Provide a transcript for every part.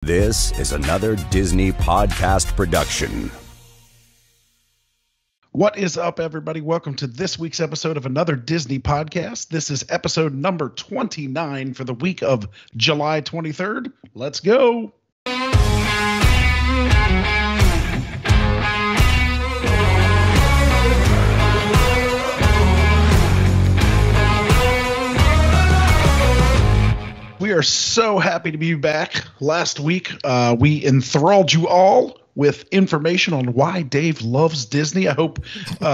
This is another Disney podcast production. What is up, everybody? Welcome to this week's episode of Another Disney Podcast. This is episode number 29 for the week of July 23rd. Let's go. We are so happy to be back. Last week, we enthralled you all with information on why Dave loves Disney. I hope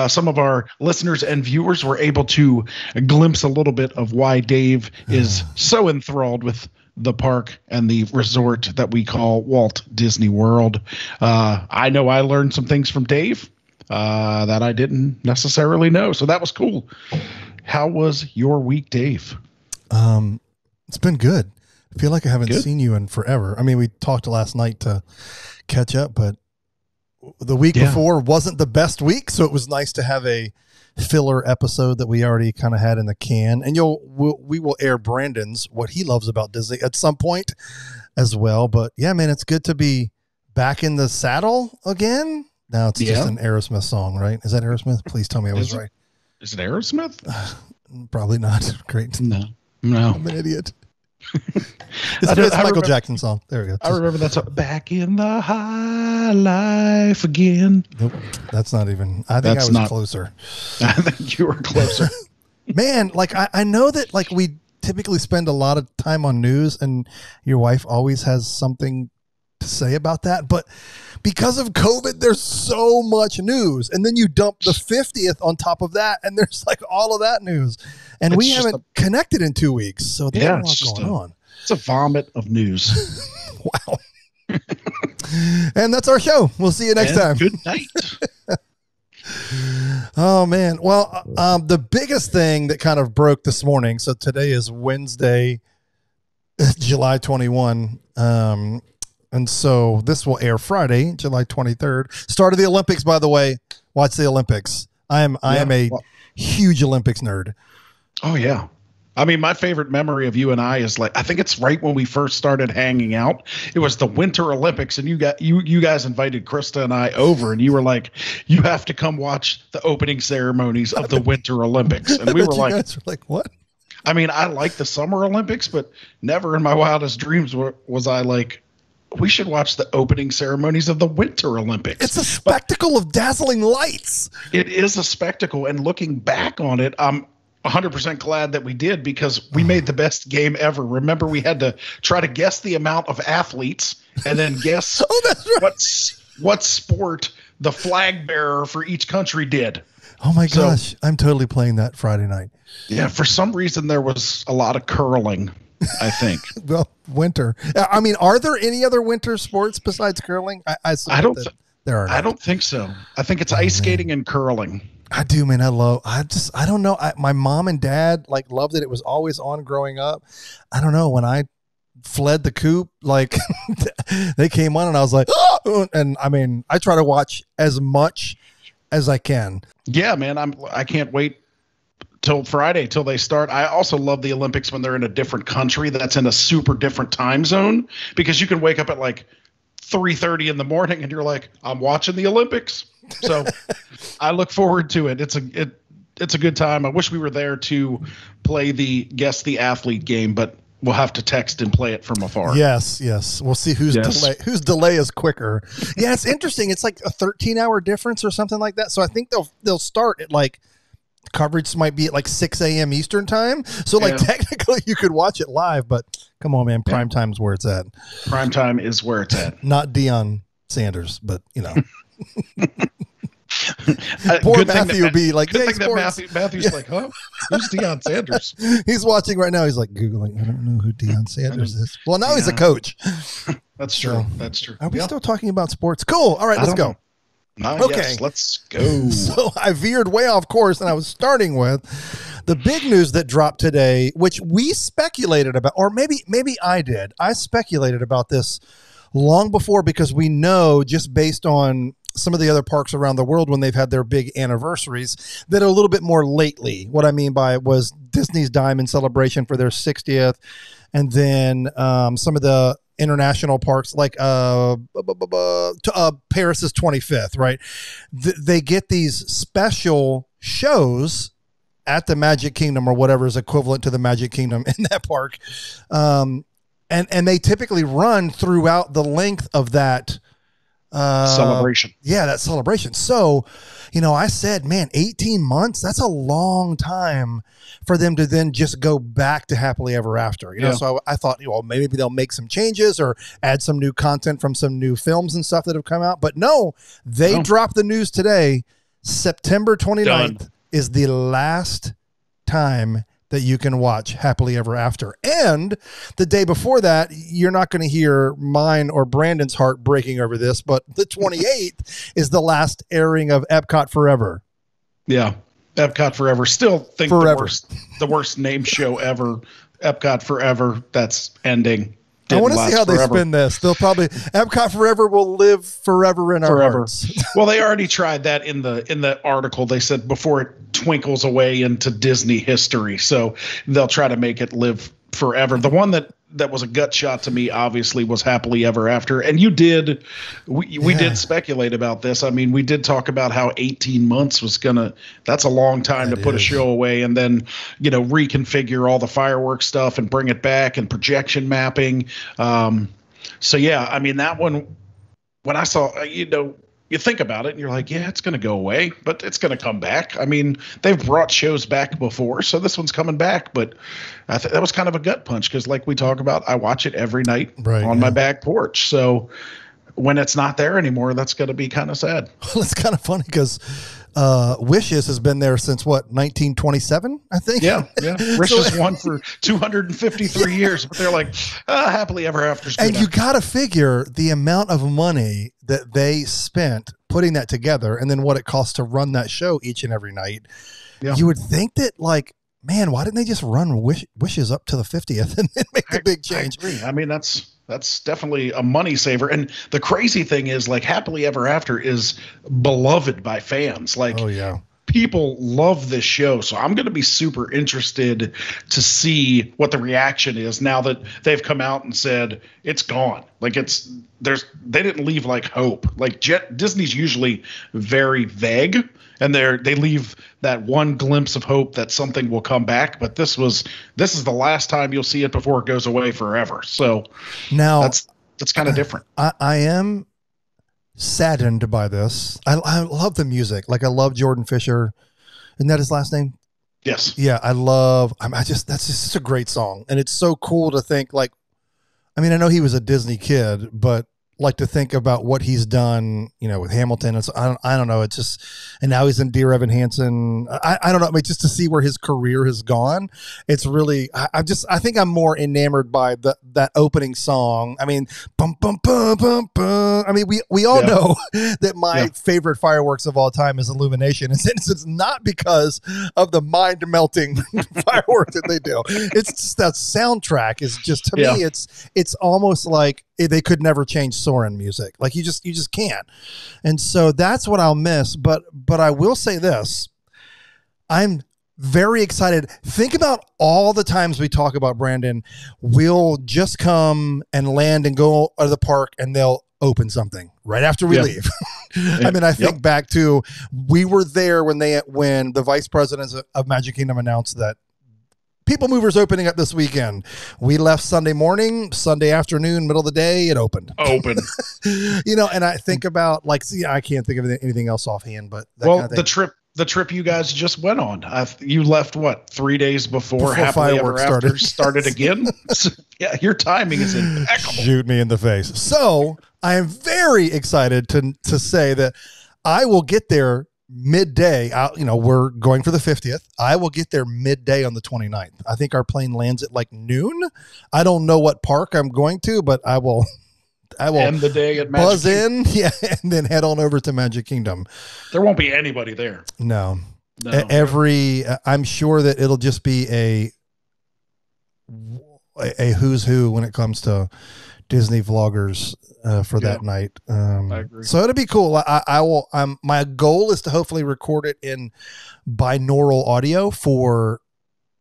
some of our listeners and viewers were able to glimpse a little bit of why Dave is so enthralled with the park and the resort that we call Walt Disney World. I know I learned some things from Dave that I didn't necessarily know, so that was cool. How was your week, Dave? It's been good. I feel like I haven't seen you in forever. I mean, we talked last night to catch up, but the week before wasn't the best week, so it was nice to have a filler episode that we already kind of had in the can. And we will air Brandon's what he loves about Disney at some point as well. But yeah, man, it's good to be back in the saddle again. Now it's just an Aerosmith song, right? Is that Aerosmith? Please tell me I was right. Is it Aerosmith? Probably not. Great. No. I'm an idiot. It's a Michael Jackson song. There we go. I remember that song. Back in the high life again. Nope. That's not even. I think I was closer. I think you were closer. Man, like I know that like we typically spend a lot of time on news and your wife always has something to say about that. But because of COVID, there's so much news. And then you dump the 50th on top of that. And there's like all of that news. And we haven't connected in 2 weeks. So there's a lot going on. It's a vomit of news. Wow. And that's our show. We'll see you next time. Good night. Oh, man. Well, the biggest thing that kind of broke this morning. So today is Wednesday, July 21. And so this will air Friday, July 23rd. Start of the Olympics, by the way. Watch the Olympics. I am a huge Olympics nerd. Oh, yeah. I mean, my favorite memory of you and I is like, I think it's right when we first started hanging out. It was the Winter Olympics, and you guys invited Krista and I over, and you were like, you have to come watch the opening ceremonies of the Winter Olympics. And we were like, guys were like, what? I mean, I like the Summer Olympics, but never in my wildest dreams was I like, we should watch the opening ceremonies of the Winter Olympics. It's a spectacle of dazzling lights. It is a spectacle, and looking back on it, I'm 100% glad that we did, because we made the best game ever. Remember, we had to try to guess the amount of athletes and then guess what sport the flag bearer for each country did. Oh my gosh, I'm totally playing that Friday night. Yeah, for some reason there was a lot of curling, I think. Well, winter. I mean, are there any other winter sports besides curling? I don't think so. I think it's ice skating and curling. I do, man. I don't know. My mom and dad like loved it. It was always on growing up. I don't know. When I fled the coop, like they came on and I was like, oh! And I mean, I try to watch as much as I can. Yeah, man. I can't wait till Friday till they start. I also love the Olympics when they're in a different country that's in a super different time zone, because you can wake up at like 3:30 in the morning and you're like, I'm watching the Olympics. So I look forward to it. It's a good time. I wish we were there to play the guess the athlete game, but we'll have to text and play it from afar. Yes. We'll see whose delay is quicker. Yeah, it's interesting. It's like a 13-hour difference or something like that. So I think they'll start at like coverage might be at like 6 a.m. Eastern time. So like technically you could watch it live, but come on, man, prime time's where it's at. Prime time is where it's at. Not Deion Sanders, but you know. Poor Matthew would be like, good thing that Matthew's like, huh? Who's Deion Sanders? He's watching right now. He's like Googling. I don't know who Deion Sanders is. Well, now he's a coach. That's true. That's true. Are we still talking about sports? Cool. All right, let's go. Okay. Yes, let's go. So I veered way off course, and I was starting with the big news that dropped today, which we speculated about, or maybe I did. I speculated about this long before, because we know, just based on some of the other parks around the world when they've had their big anniversaries, that are a little bit more lately. What I mean by it was Disney's Diamond Celebration for their 60th, and then some of the international parks, like Paris's 25th, right? They get these special shows at the Magic Kingdom or whatever is equivalent to the Magic Kingdom in that park. And they typically run throughout the length of that celebration. Yeah, that celebration. So, I said, man, 18 months, that's a long time for them to then just go back to Happily Ever After. So I thought, maybe they'll make some changes or add some new content from some new films and stuff that have come out. But no, they dropped the news today. September 29th is the last time that you can watch Happily Ever After. And the day before that, you're not going to hear mine or Brandon's heart breaking over this, but the 28th is the last airing of Epcot Forever. Yeah. Epcot Forever. Still think Forever. the worst name show ever. Epcot Forever. That's ending. I want to see how they spin this. They'll probably Epcot Forever will live forever in our hearts. Well, they already tried that in the article. They said before it twinkles away into Disney history. So they'll try to make it live forever. The one that was a gut shot to me, obviously, was Happily Ever After. And we did speculate about this. I mean, we did talk about how 18 months was that's a long time to put a show away and then, reconfigure all the fireworks stuff and bring it back and projection mapping. So yeah, I mean, that one, when I saw, you think about it and you're like, yeah, it's going to go away, but it's going to come back. I mean, they've brought shows back before, so this one's coming back. But that was kind of a gut punch because, like we talk about, I watch it every night on my back porch. So when it's not there anymore, that's going to be kind of sad. Well, it's kind of funny because Wishes has been there since 1927, I think. Yeah. Wishes won for 253 years, but they're like, Happily Ever After. And you got to figure the amount of money that they spent putting that together and then what it costs to run that show each and every night. Yeah. You would think that, man, why didn't they just run Wishes up to the 50th and then make the big change? I agree. I mean, that's definitely a money saver. And the crazy thing is, Happily Ever After is beloved by fans. Oh yeah. People love this show. So I'm going to be super interested to see what the reaction is now that they've come out and said it's gone. They didn't leave hope. Disney's usually very vague and they leave that one glimpse of hope that something will come back. But this is the last time you'll see it before it goes away forever. So now that's kind of different. I am saddened by this. I love the music. I love Jordan Fisher. Isn't that his last name? Yes. Yeah. That's just a great song. And it's so cool to think I know he was a Disney kid, but to think about what he's done, with Hamilton. It's, I don't know. It's just, and now he's in Dear Evan Hansen. I don't know. Just to see where his career has gone. It's really, I think I'm more enamored by that opening song. I mean, bum, bum, bum, bum, bum. I mean, we all know that my favorite fireworks of all time is Illumination. And it's not because of the mind melting firework that they do. It's just that soundtrack is just, to me, it's almost like they could never change Soarin' music. You just can't. And so that's what I'll miss. But I will say this, I'm very excited. Think about all the times we talk about, Brandon, we'll just come and land and go out of the park and they'll open something right after we leave. I think back to, we were there when the vice presidents of Magic Kingdom announced that People Mover's opening up this weekend. We left Sunday morning, Sunday afternoon, middle of the day, it opened. And I think about I can't think of anything else offhand, but kind of the trip you guys just went on, you left 3 days before Happily Ever After started again? Yeah, your timing is impeccable. Shoot me in the face. So I am very excited to say that I will get there midday. We're going for the 50th. I will get there midday on the 29th. I think our plane lands at noon. I don't know what park I'm going to, but I will end the day at Magic Kingdom. And then head on over to Magic Kingdom. There won't be anybody there. No. I'm sure that it'll just be a who's who when it comes to Disney vloggers for that night. I agree. So it'll be cool. I will. My goal is to hopefully record it in binaural audio for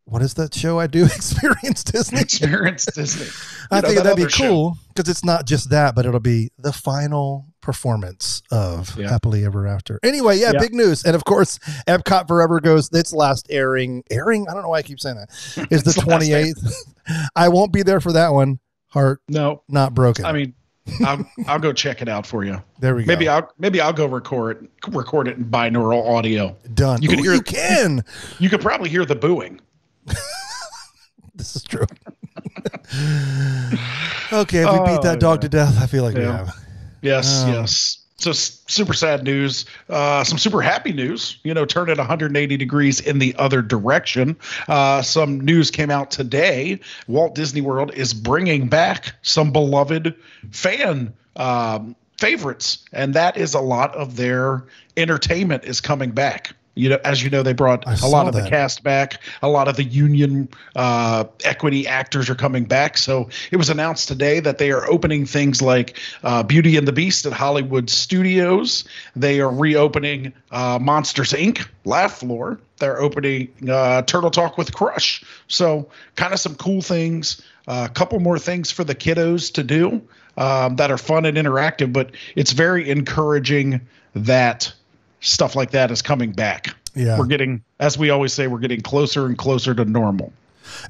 what is that show I do? Experience Disney. Experience Disney. I think that'd be cool because it's not just that, but it'll be the final performance of Happily Ever After. Anyway, big news. And of course, Epcot Forever goes, its last airing. I don't know why I keep saying that. Is the 28th. I won't be there for that one. Heart. No. Not broken. I mean, I'll go check it out for you. There we go. Maybe I'll go record it in binaural audio. Done. You can. You could probably hear the booing. This is true. Okay, if we beat that dog to death, I feel like we have. Yes. So super sad news. Some super happy news. Turn it 180 degrees in the other direction. Some news came out today. Walt Disney World is bringing back some beloved fan favorites, and that is a lot of their entertainment is coming back. As you know, they brought a lot of the cast back. A lot of the union equity actors are coming back. So it was announced today that they are opening things like Beauty and the Beast at Hollywood Studios. They are reopening Monsters, Inc., Laugh Floor. They're opening Turtle Talk with Crush. So kind of some cool things. A couple more things for the kiddos to do that are fun and interactive. But it's very encouraging that stuff like that is coming back. Yeah. We're getting, as we always say, we're getting closer and closer to normal.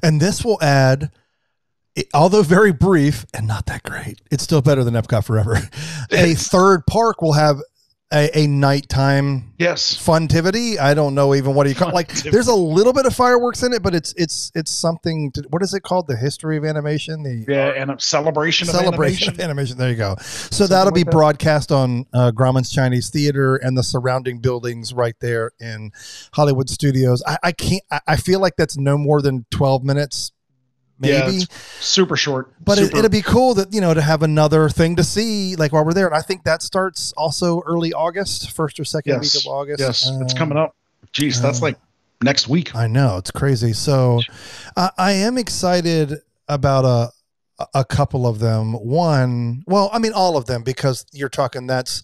And this will add, although very brief and not that great, it's still better than Epcot Forever. A third park will have a nighttime funtivity. I don't know even what do you call it. Like there's a little bit of fireworks in it, but it's something what is it called? The history of animation? And a celebration of animation. There you go. So that'll be broadcast on Grauman's Chinese Theater and the surrounding buildings right there in Hollywood Studios. I feel like that's no more than 12 minutes. Maybe. Yeah, it's super short, but it'd be cool that to have another thing to see like while we're there. And I think that starts also early August, first or second week of August. Yes, it's coming up. Jeez, that's like next week. I know, it's crazy. So I am excited about a couple of them. One, well, I mean all of them, because you're talking that's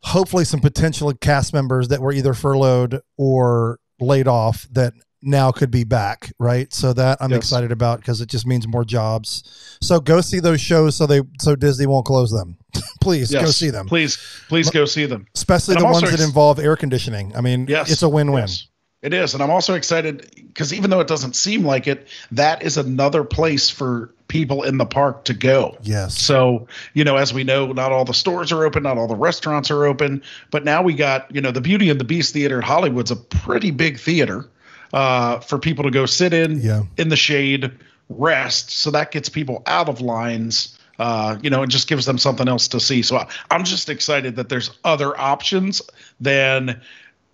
hopefully some potential cast members that were either furloughed or laid off that now could be back, right? So that I'm excited about because it just means more jobs. So go see those shows so Disney won't close them. Please go see them. Please go see them. Especially the ones that involve air conditioning. I mean, it's a win-win. Yes, it is. And I'm also excited because even though it doesn't seem like it, that is another place for people in the park to go. Yes. So, as we know, not all the stores are open, not all the restaurants are open, but now we got, the Beauty and the Beast Theater at Hollywood's a pretty big theater. For people to go sit in the shade, rest. So that gets people out of lines, and just gives them something else to see. So I'm just excited that there's other options than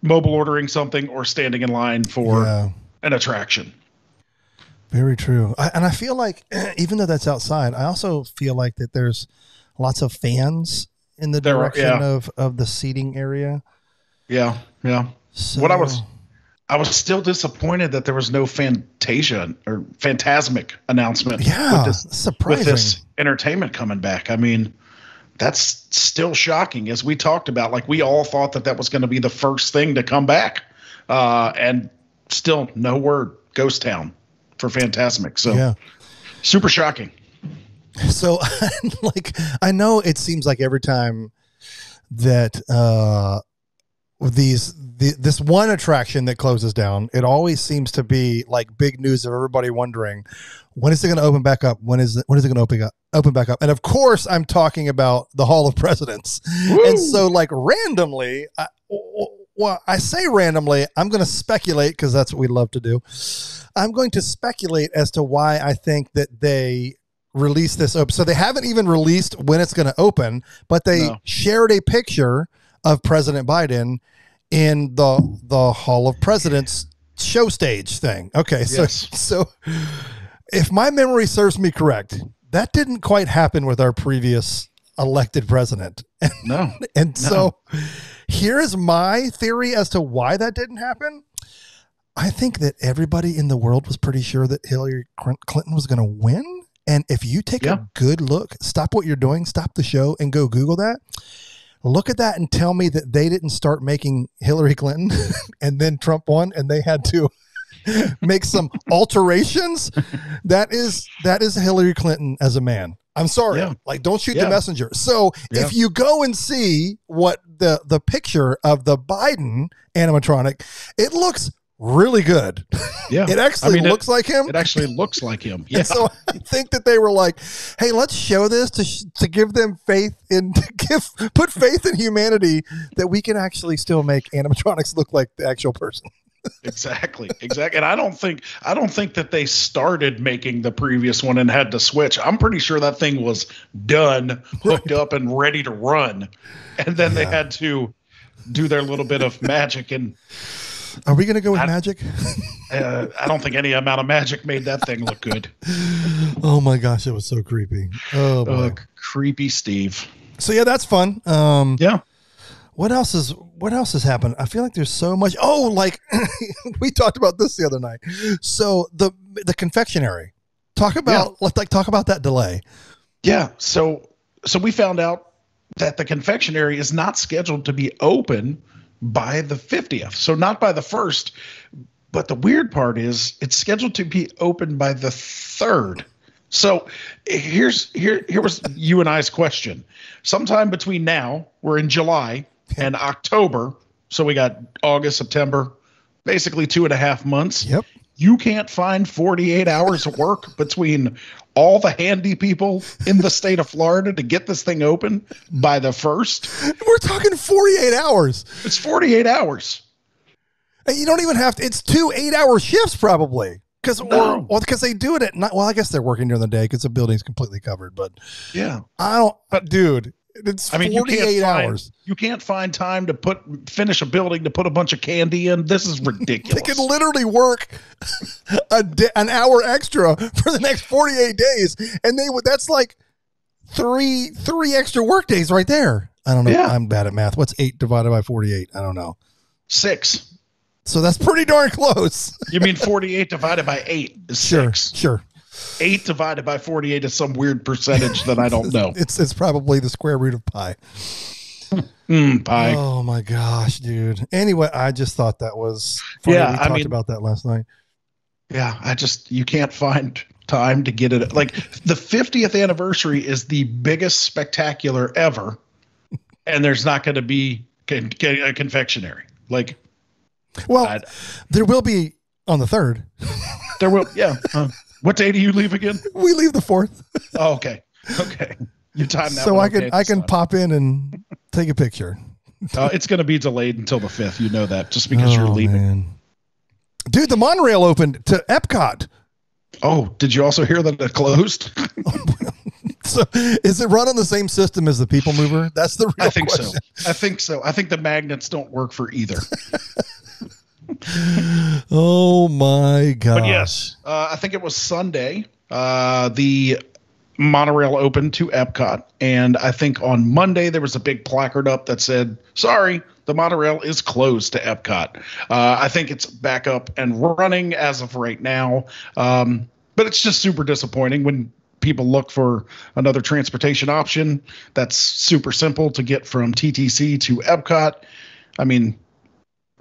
mobile ordering something or standing in line for an attraction. Very true. And I feel like even though that's outside, I also feel like that there's lots of fans in the direction of the seating area. Yeah. Yeah. So, I was still disappointed that there was no Fantasia or Fantasmic announcement. Yeah, surprising. With this entertainment coming back. I mean, that's still shocking. As we talked about, like we all thought that was going to be the first thing to come back, and still no word. Ghost Town for Fantasmic. So super shocking. So I know it seems like every time that this one attraction that closes down, it always seems to be like big news of everybody wondering, when is it going to open back up? When is it going to open back up? And of course I'm talking about the Hall of Presidents. Woo! And so like randomly, I say randomly, I'm going to speculate because that's what we love to do. I'm going to speculate as to why I think that they released this open. So they haven't even released when it's going to open, but they shared a picture of President Biden in the Hall of Presidents show stage thing. Okay. So if my memory serves me correct, that didn't quite happen with our previous elected president. No. So here's my theory as to why that didn't happen. I think that everybody in the world was pretty sure that Hillary Clinton was going to win. And if you take a good look, stop what you're doing, stop the show and go Google that. Look at that and tell me that they didn't start making Hillary Clinton and then Trump won and they had to make some alterations, that is Hillary Clinton as a man. I'm sorry. Yeah. Like, don't shoot the messenger. So if you go and see what the picture of the Biden animatronic, it looks really good. Yeah. It actually looks like him. It actually looks like him. Yeah. And so I think that they were like, hey, let's show this to give them faith in, put faith in humanity that we can actually still make animatronics look like the actual person. Exactly. And I don't think that they started making the previous one and had to switch. I'm pretty sure that thing was done, hooked up, and ready to run, and then they had to do their little bit of magic. And are we going to go with magic? I don't think any amount of magic made that thing look good. Oh my gosh, it was so creepy. Oh boy. Creepy Steve. So yeah, that's fun. Yeah. What else has happened? I feel like there's so much. Oh, like we talked about this the other night. So the confectionery. Talk about that delay. Yeah. So we found out that the confectionery is not scheduled to be open by the 50th. So not by the 1st. But the weird part is it's scheduled to be open by the 3rd. So here was you and I's question. Sometime between now, we're in July, and October, so we got August, September, basically 2.5 months. Yep. You can't find 48 hours of work between all the handy people in the state of Florida to get this thing open by the 1st. We're talking 48 hours. It's 48 hours. And you don't even have to. It's 2 8-hour shifts probably. Because they do it at night. Well, I guess they're working during the day because the building's completely covered. But yeah, dude, it's 48 hours. You can't find time to finish a building to put a bunch of candy in. This is ridiculous. They can literally work an hour extra for the next 48 days, and that's like three extra work days right there. I don't know. Yeah. I'm bad at math. What's 8 divided by 48? I don't know. 6. So that's pretty darn close. You mean 48 divided by 8 is 6? Sure. 8 divided by 48 is some weird percentage that I don't know. It's probably the square root of pi. Pi. Oh my gosh, dude. Anyway, I just thought that was funny. Yeah, we talked about that last night. Yeah, you can't find time to get it. Like the 50th anniversary is the biggest spectacular ever, and there's not going to be a confectionery. Like, well, there will be on the 3rd. There will, yeah. What day do you leave again? We leave the 4th. Oh, okay. You time that. So I can pop in and take a picture. It's going to be delayed until the 5th. You know that just because you're leaving. Man. Dude, the monorail opened to Epcot. Oh, did you also hear that it closed? So is it run on the same system as the People Mover? That's the real question. I think so. I think the magnets don't work for either. Oh my gosh. But yes, I think it was Sunday. The monorail opened to Epcot, and I think on Monday there was a big placard up that said, "Sorry, the monorail is closed to Epcot." I think it's back up and running as of right now, but it's just super disappointing when people look for another transportation option that's super simple to get from TTC to Epcot. I mean,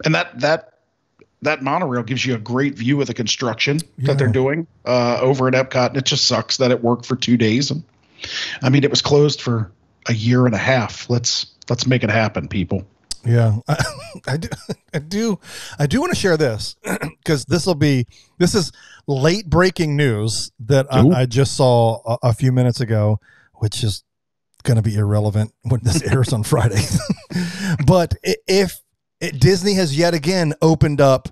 and that monorail gives you a great view of the construction that they're doing over at Epcot. And it just sucks that it worked for 2 days. And I mean, it was closed for a year and a half. Let's make it happen, people. Yeah, I do want to share this because this is late breaking news that I just saw a few minutes ago, which is going to be irrelevant when this airs on Friday. But Disney has yet again opened up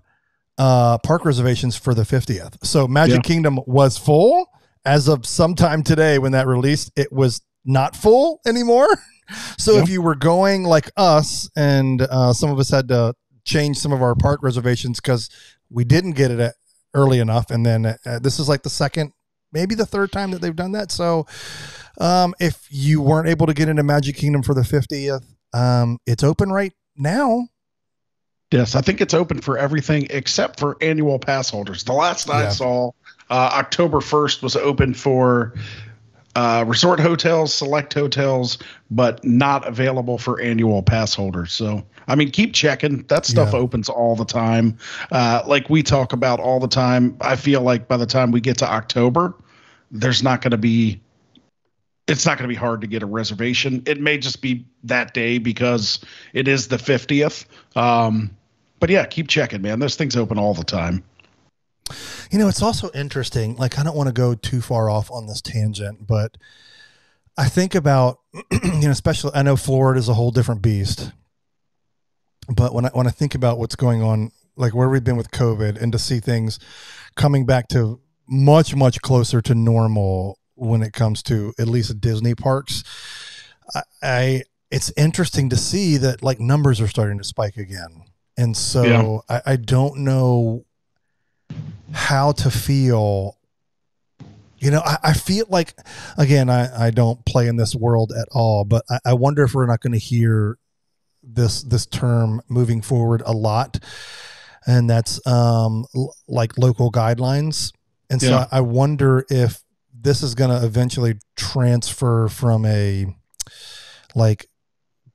park reservations for the 50th. So Magic Kingdom was full as of sometime today when that released. It was not full anymore. So if you were going like us, and some of us had to change some of our park reservations because we didn't get it early enough, and then this is like the second, maybe the third time that they've done that. So if you weren't able to get into Magic Kingdom for the 50th, it's open right now. Yes, I think it's open for everything except for annual pass holders. The last I saw, October 1st was open for resort hotels, select hotels, but not available for annual pass holders. So, I mean, keep checking. That stuff opens all the time. Like we talk about all the time. I feel like by the time we get to October, it's not going to be hard to get a reservation. It may just be that day because it is the 50th. But yeah, keep checking, man. Those things open all the time. You know, it's also interesting. Like, I don't want to go too far off on this tangent, but I think about, especially, I know Florida is a whole different beast, but when I think about what's going on, like where we've been with COVID, and to see things coming back to much, much closer to normal when it comes to at least Disney parks, it's interesting to see that like numbers are starting to spike again. And so I don't know how to feel. I feel like, again, I don't play in this world at all, but I wonder if we're not going to hear this term moving forward a lot. And that's like local guidelines. And so I wonder if this is going to eventually transfer from a like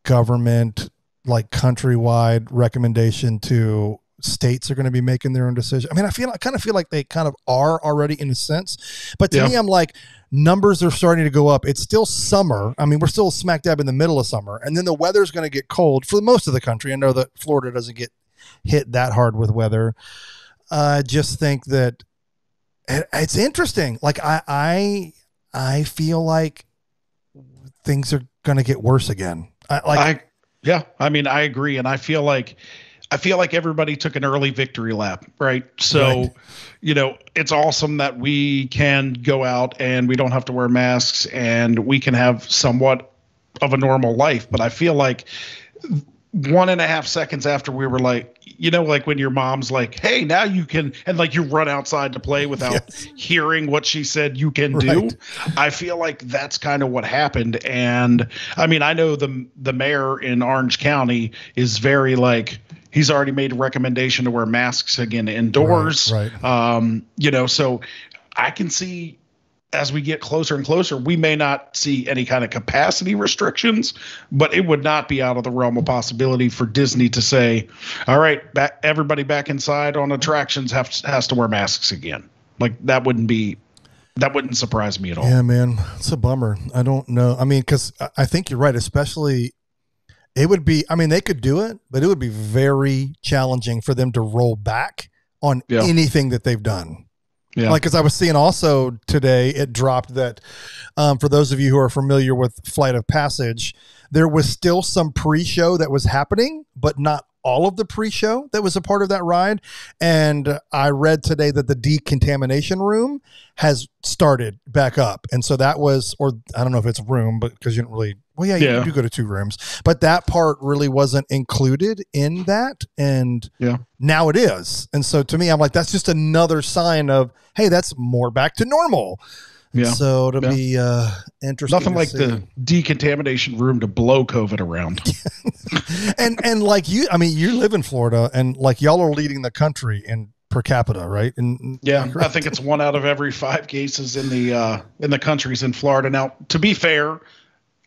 government, like countrywide recommendation to states are going to be making their own decision. I mean, I kind of feel like they kind of are already in a sense, but to me, I'm like, numbers are starting to go up. It's still summer. I mean, we're still smack dab in the middle of summer, and then the weather's going to get cold for most of the country. I know that Florida doesn't get hit that hard with weather. I just think that it's interesting. Like I feel like things are going to get worse again. I mean, I agree. And I feel like everybody took an early victory lap, right? So, it's awesome that we can go out and we don't have to wear masks and we can have somewhat of a normal life. But I feel like 1.5 seconds after we were like, like when your mom's like, hey, now you can, and like you run outside to play without hearing what she said you can do. I feel like that's kind of what happened. And I mean, I know the mayor in Orange County is very like, he's already made a recommendation to wear masks again indoors. Right. So I can see as we get closer and closer, we may not see any kind of capacity restrictions, but it would not be out of the realm of possibility for Disney to say, all right, everybody back inside on attractions has to wear masks again. Like that wouldn't surprise me at all. Yeah, man, it's a bummer. I don't know. I mean, cause I think you're right, especially it would be, I mean, they could do it, but it would be very challenging for them to roll back on anything that they've done. Yeah. Like, as I was seeing also today, it dropped that for those of you who are familiar with Flight of Passage, there was still some pre-show that was happening, but not all of the pre-show that was a part of that ride. And I read today that the decontamination room has started back up. And so that was, or I don't know if it's a room, but because you don't really, you do go to 2 rooms, but that part really wasn't included in that. And now it is. And so to me, I'm like, that's just another sign of, hey, that's more back to normal. Yeah. So it'll be interesting. Nothing like the decontamination room to blow COVID around. and like you, I mean, you live in Florida, and like y'all are leading the country in per capita, right? And I think it's 1 out of every 5 cases in the country's in Florida. Now, to be fair,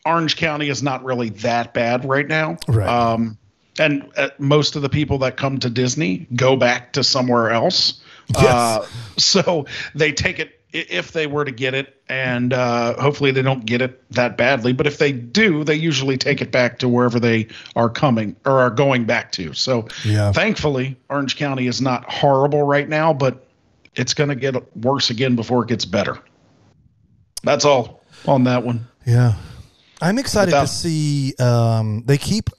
Orange County is not really that bad right now. Right. And most of the people that come to Disney go back to somewhere else. Yes. So they take it if they were to get it, and hopefully they don't get it that badly. But if they do, they usually take it back to wherever they are coming or are going back to. So thankfully, Orange County is not horrible right now, but it's going to get worse again before it gets better. That's all on that one. Yeah. I'm excited to see they keep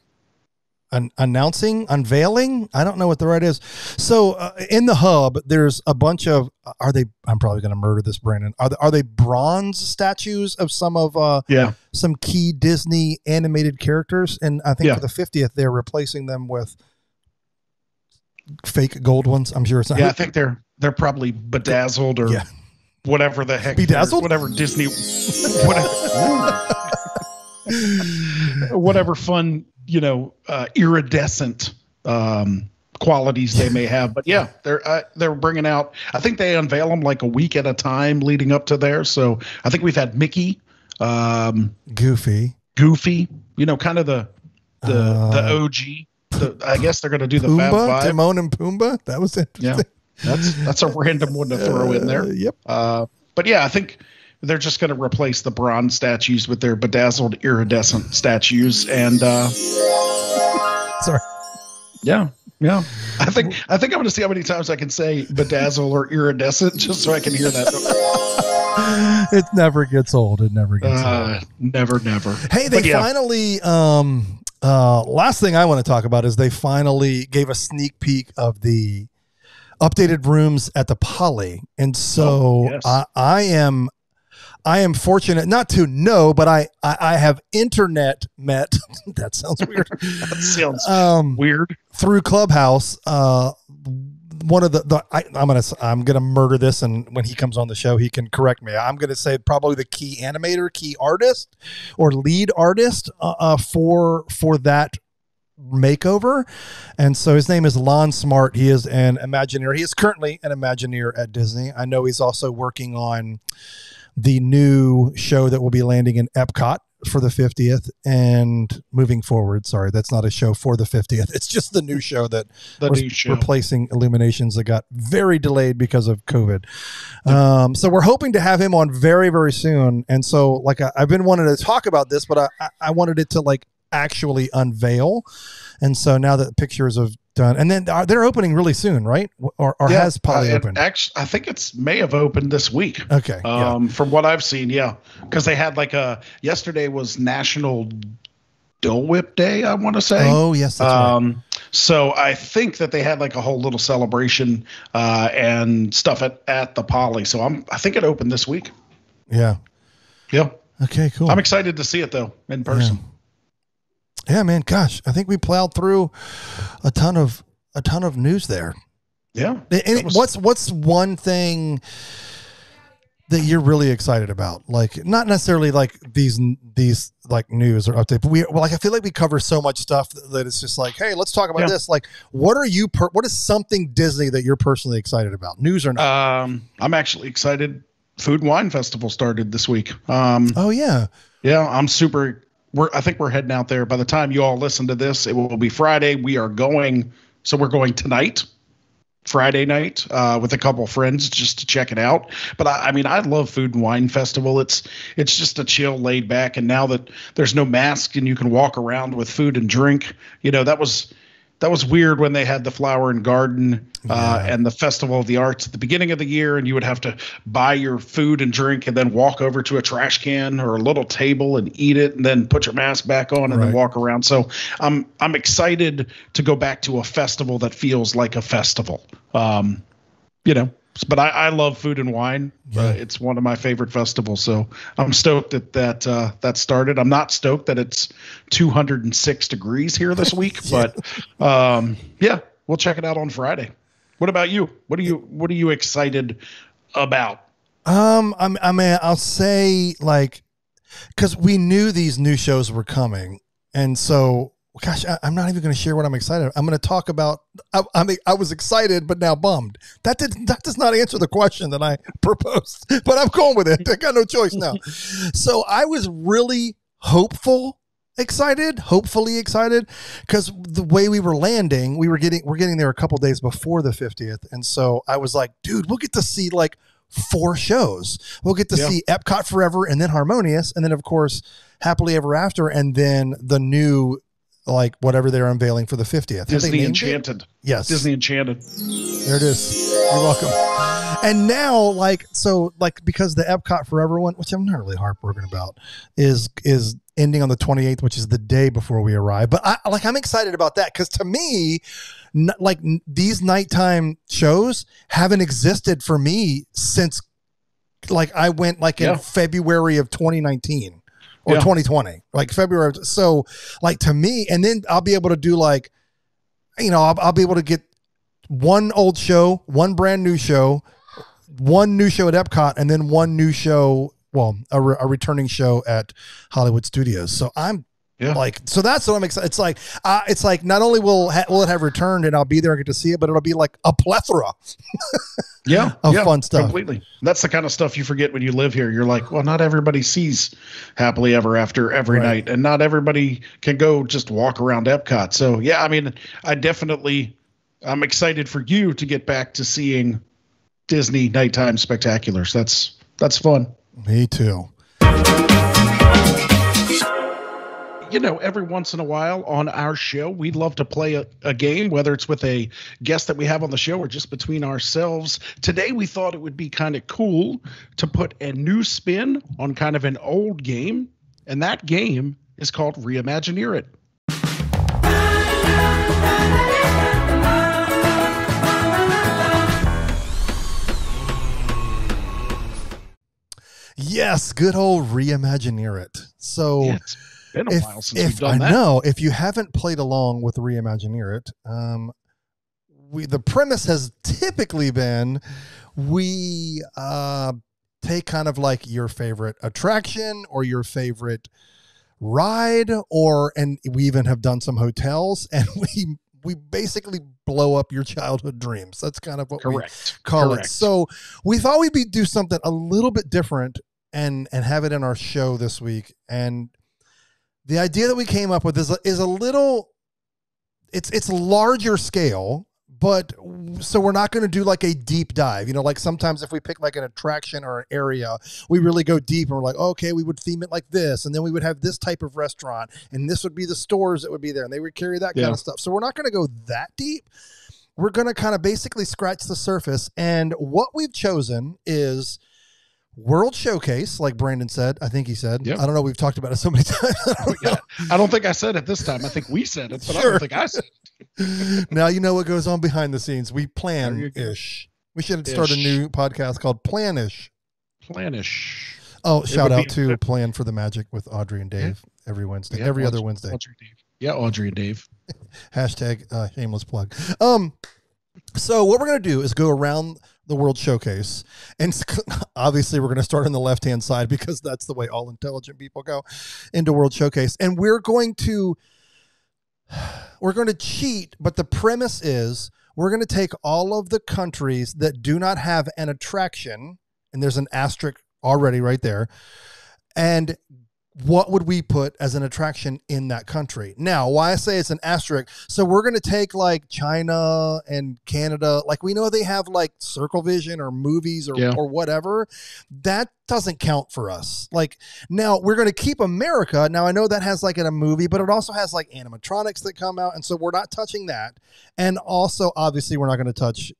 unveiling. I don't know what the right is. So in the hub, there's a bunch of, I'm probably going to murder this, Brandon. Are they bronze statues of some of some key Disney animated characters? And I think for the 50th, they're replacing them with fake gold ones. I'm sure it's not. Yeah, I think they're probably bedazzled or whatever the heck. Bedazzled? Whatever Disney. Whatever fun, iridescent qualities they may have. But yeah, they're bringing out. I think they unveil them like a week at a time leading up to there. So I think we've had Mickey, Goofy. Kind of the OG. I guess they're going to do the Fab Five. Timon and Pumbaa. That was interesting. Yeah, that's a random one to throw in there. Yep. But yeah, I think they're just going to replace the bronze statues with their bedazzled iridescent statues. And sorry. Yeah. I think I'm going to see how many times I can say bedazzle or iridescent just so I can hear that. It never gets old. It never gets old. Never. Hey, they finally. Last thing I want to talk about is they finally gave a sneak peek of the updated rooms at the Poly, and so I am fortunate not to know, but I have internet met. That sounds weird. That sounds weird. Through Clubhouse. One of I'm gonna murder this, and when he comes on the show, he can correct me. I'm gonna say probably the key artist, or lead artist for that makeover. And so his name is Lon Smart. He is an Imagineer. He is currently an Imagineer at Disney. I know he's also working on the new show that will be landing in Epcot for the 50th and moving forward. Sorry, that's not a show for the 50th. It's just the new show that replacing Illuminations that got very delayed because of COVID. So we're hoping to have him on very, very soon. And so like I've been wanting to talk about this, but I wanted it to like actually unveil. And so now that pictures have done, and then they're opening really soon, right? Or has Poly opened? Actually, I think may have opened this week. Okay. From what I've seen, because they had yesterday was National Dole Whip Day, I want to say. Oh yes, that's right. So I think that they had like a whole little celebration and stuff at the Poly. So I think it opened this week. Yeah. Okay, cool. I'm excited to see it though in person. Yeah, man. Gosh, I think we plowed through a ton of news there. Yeah. And what's one thing that you're really excited about? Like, not necessarily like these like news or update, but I feel like we cover so much stuff that it's just like, hey, let's talk about this. Like, what is something Disney that you're personally excited about? News or not? I'm actually excited. Food and Wine Festival started this week. Oh yeah. Yeah, I'm super. I think we're heading out there. By the time you all listen to this, it will be Friday. We're going tonight, Friday night, with a couple of friends just to check it out. But I love Food and Wine Festival. It's just a chill, laid back. And now that there's no mask and you can walk around with food and drink, that was weird when they had the Flower and Garden and the Festival of the Arts at the beginning of the year, and you would have to buy your food and drink and then walk over to a trash can or a little table and eat it and then put your mask back on and then walk around. So I'm excited to go back to a festival that feels like a festival. But I love Food and Wine. It's one of my favorite festivals. So I'm stoked that started. I'm not stoked that it's 206 degrees here this week, but we'll check it out on Friday. What about you? What are you excited about? I'll say because we knew these new shows were coming, and so. Gosh, I'm not even going to share what I'm excited about. I'm going to talk about. I was excited, but now bummed. That does not answer the question that I proposed, but I'm going with it. I got no choice now. So I was really hopefully excited, because the way we were landing, we're getting there a couple days before the 50th, and so I was like, dude, we'll get to see 4 shows. We'll get to see Epcot Forever, and then Harmonious, and then of course Happily Ever After, and then the new. Whatever they're unveiling for the 50th. Disney Enchanted. Yes. Disney Enchanted. There it is. You're welcome. And now, because the Epcot Forever one, which I'm not really heartbroken about, is ending on the 28th, which is the day before we arrive. But I'm excited about that because to me, these nighttime shows haven't existed for me since I went in February of 2019. Or 2020, February. So, to me, and then I'll be able to do I'll be able to get one old show, one brand new show, one new show at Epcot, and then one new show, a returning show at Hollywood Studios. So I'm Yeah. Like, so that's what I'm excited. It's like not only will it have returned and I'll be there and get to see it, but it'll be like a plethora of fun stuff. Completely. That's the kind of stuff you forget when you live here. You're like, well, not everybody sees Happily Ever After every night, and not everybody can go just walk around Epcot. So yeah, I mean, I'm excited for you to get back to seeing Disney nighttime spectaculars. That's fun. Me too. You know, every once in a while on our show, we'd love to play a game, whether it's with a guest that we have on the show or just between ourselves. Today, we thought it would be kind of cool to put a new spin on kind of an old game. And that game is called Reimagineer It. Yes, good old Reimagineer It. So Yeah, it's been a while since we've done that. I know, if you haven't played along with Reimagineer It, the premise has typically been we take kind of like your favorite attraction or your favorite ride, and we even have done some hotels, and we basically blow up your childhood dreams. That's kind of what we call it. So we thought we'd do something a little bit different and have it in our show this week. And the idea that we came up with is a little, it's larger scale, but so we're not going to do like a deep dive. You know, like sometimes if we pick like an attraction or an area, we really go deep and we're like, okay, we would theme it like this. And then we would have this type of restaurant and this would be the stores that would be there and they would carry that kind of stuff. So we're not going to go that deep. We're going to kind of basically scratch the surface. And what we've chosen is World Showcase, like Brandon said. I think he said. Yep. I don't know. We've talked about it so many times. I don't think I said it this time. I think we said it, but I don't think I said it. Now you know what goes on behind the scenes. We plan-ish. We should start a new podcast called Planish. Planish. Oh, shout out to Plan for the Magic with Audrey and Dave every Wednesday, every other Wednesday. Audrey and Dave. Yeah, Audrey and Dave. Hashtag shameless plug. So what we're going to do is go around the World Showcase, and obviously we're going to start on the left-hand side because that's the way all intelligent people go into World Showcase. And we're going to cheat, but the premise is we're going to take all of the countries that do not have an attraction, and there's an asterisk already right there, and what would we put as an attraction in that country? Now, why I say it's an asterisk, so we're going to take like China and Canada, like we know they have like Circle Vision or movies or whatever. That doesn't count for us. Like now we're going to keep America. Now I know that has like in a movie, but it also has like animatronics that come out. And so we're not touching that. And also, obviously we're not going to touch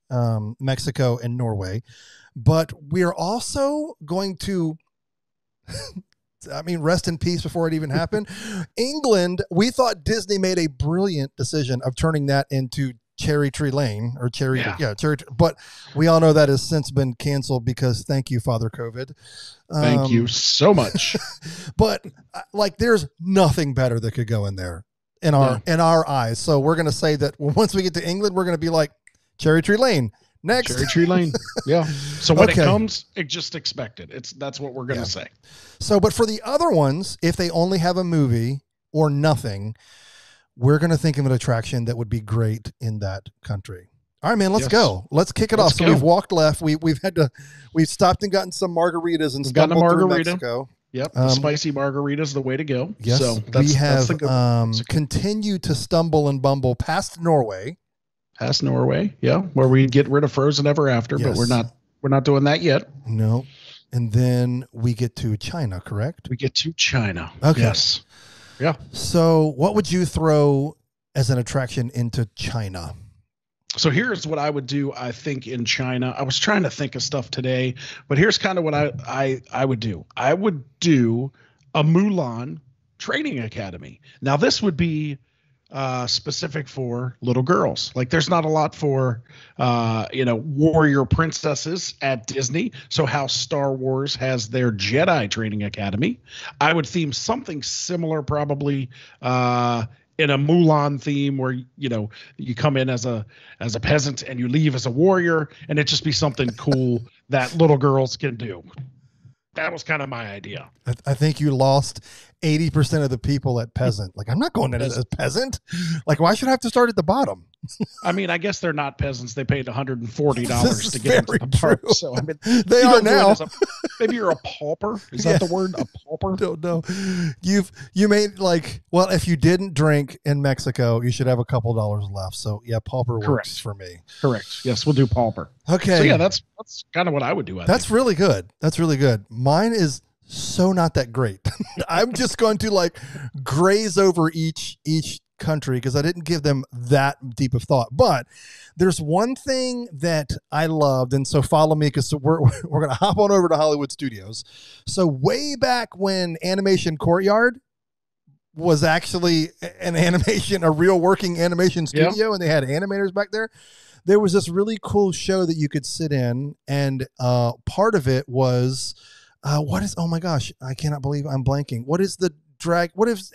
Mexico and Norway, but we're also going to rest in peace before it even happened. England, we thought Disney made a brilliant decision of turning that into Cherry Tree Lane or Cherry. But we all know that has since been canceled because thank you, Father COVID. Thank you so much. But like, there's nothing better that could go in there in our eyes. So we're going to say that once we get to England, we're going to be like Cherry Tree Lane. Next. Cherry Tree Lane. Yeah. So when it comes, just expect it. That's what we're going to say. So, but for the other ones, if they only have a movie or nothing, we're going to think of an attraction that would be great in that country. All right, man, let's go. Let's kick it off. So we've walked left. We've stopped and gotten some margaritas and stumbled through Mexico. Yep. The spicy margarita is the way to go. Yes. So we have continued to stumble and bumble past Norway. Past Norway, where we get rid of Frozen Ever After, but we're not doing that yet. No. And then we get to China, correct? We get to China. Okay. Yes. Yeah. So what would you throw as an attraction into China? So here's what I would do, I think, in China. I was trying to think of stuff today, but here's kind of what I would do. I would do a Mulan training academy. Now, this would be specific for little girls. Like there's not a lot for warrior princesses at Disney. So how Star Wars has their Jedi training academy, I would theme something similar, probably in a Mulan theme where you come in as a peasant and you leave as a warrior, and it just be something cool that little girls can do. That was kind of my idea. I think you lost 80% of the people at peasant. Like, I'm not going in as a peasant. Like, why should I have to start at the bottom? I mean, I guess they're not peasants. They paid $140 to get into the park. So, I mean, they are now. Maybe you're a pauper. Is that the word? A pauper? Don't know. You made like, well, if you didn't drink in Mexico, you should have a couple dollars left. So yeah, pauper works for me. Correct. Yes, we'll do pauper. Okay. So yeah, that's kind of what I would do. That's really good. That's really good. Mine is so not that great. I'm just going to like graze over each country because I didn't give them that deep of thought. But there's one thing that I loved, and so follow me because we're going to hop on over to Hollywood Studios. So way back when Animation Courtyard was actually a real working animation studio, and they had animators back there. There was this really cool show that you could sit in, and part of it was oh my gosh, I cannot believe I'm blanking. What is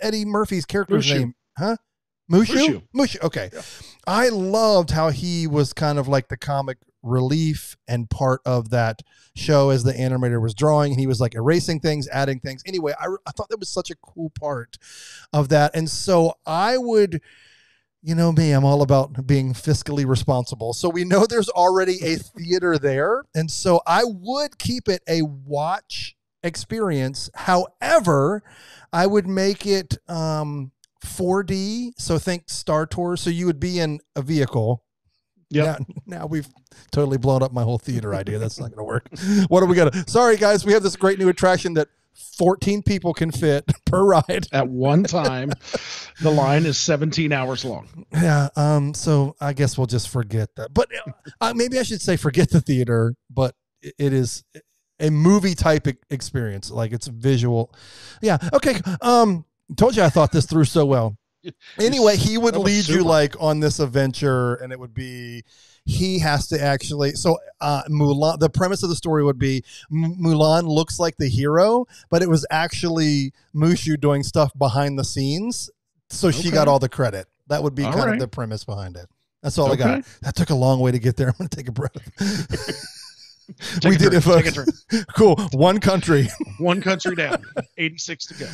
Eddie Murphy's character's name? Huh? Mushu? Okay. Yeah. I loved how he was kind of like the comic relief and part of that show as the animator was drawing, and he was like erasing things, adding things. Anyway, I thought that was such a cool part of that. And so I would, you know me, I'm all about being fiscally responsible. So we know there's already a theater there. And so I would keep it a watch experience. However, I would make it 4D. So think Star Tours. So you would be in a vehicle. Yeah. Now we've totally blown up my whole theater idea. That's not going to work. What do we got? Sorry, guys. We have this great new attraction that 14 people can fit per ride at one time. The line is 17 hours long. Yeah. So I guess we'll just forget that. But maybe I should say forget the theater. But it is a movie type experience. Like it's visual. Yeah. Okay. Told you I thought this through so well. Anyway, he would lead you like on this adventure, and it would be he has to actually. So Mulan. The premise of the story would be Mulan looks like the hero, but it was actually Mushu doing stuff behind the scenes, so she got all the credit. That would be kind of the premise behind it. That's all I got. That took a long way to get there. I'm going to take a breath. We did it, folks. Cool. One country down. 86 to go.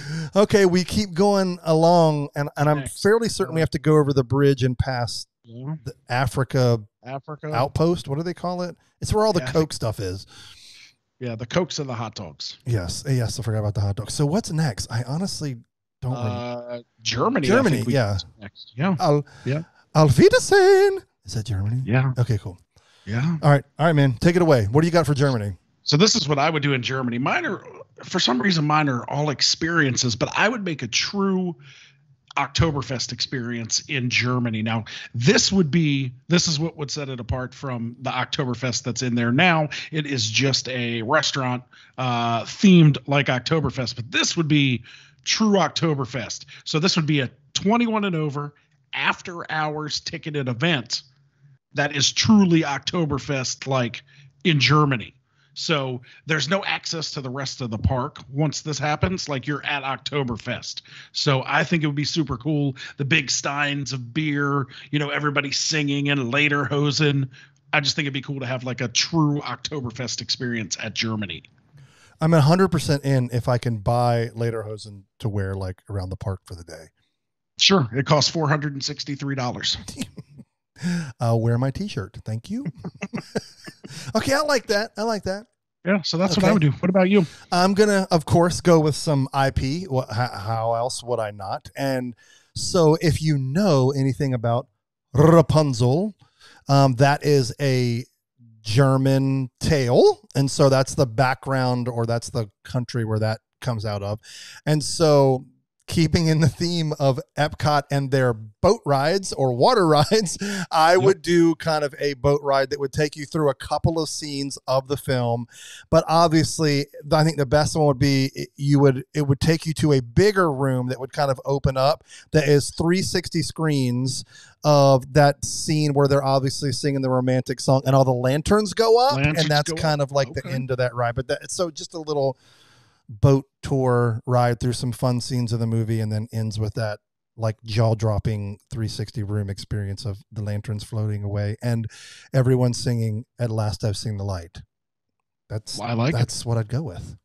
Okay, we keep going along, and I'm fairly certain we have to go over the bridge and past the Africa outpost. What do they call it? It's where all the Coke stuff is. Yeah, the Cokes and the hot dogs. Yes, I forgot about the hot dogs. So what's next? I honestly don't remember. Germany, yeah. Next. Yeah. Auf Wiedersehen. Is that Germany? Yeah. Okay, cool. Yeah. All right, man. Take it away. What do you got for Germany? So this is what I would do in Germany. Mine are all experiences, but I would make a true Oktoberfest experience in Germany. Now, this is what would set it apart from the Oktoberfest that's in there now. It is just a restaurant themed like Oktoberfest, but this would be true Oktoberfest. So this would be a 21 and over after hours ticketed event that is truly Oktoberfest like in Germany. So there's no access to the rest of the park once this happens, like you're at Oktoberfest. So I think it would be super cool. The big steins of beer, everybody singing and lederhosen. I just think it'd be cool to have like a true Oktoberfest experience at Germany. I'm 100% in if I can buy lederhosen to wear like around the park for the day. Sure. It costs $463. I'll wear my t-shirt. Thank you. Okay. I like that. Yeah. So that's what I would do. What about you? I'm going to, of course, go with some IP. How else would I not? And so if you know anything about Rapunzel, that is a German tale. And so that's the background, or that's the country where that comes out of. And so keeping in the theme of Epcot and their boat rides or water rides, I would do kind of a boat ride that would take you through a couple of scenes of the film. But obviously, I think the best one would be it would take you to a bigger room that would kind of open up that is 360 screens of that scene where they're obviously singing the romantic song and all the lanterns go up. And that's kind of like the end of that ride. But so just a little boat tour ride through some fun scenes of the movie, and then ends with that like jaw-dropping 360 room experience of the lanterns floating away and everyone singing "At Last I've Seen the Light." That's what I'd go with.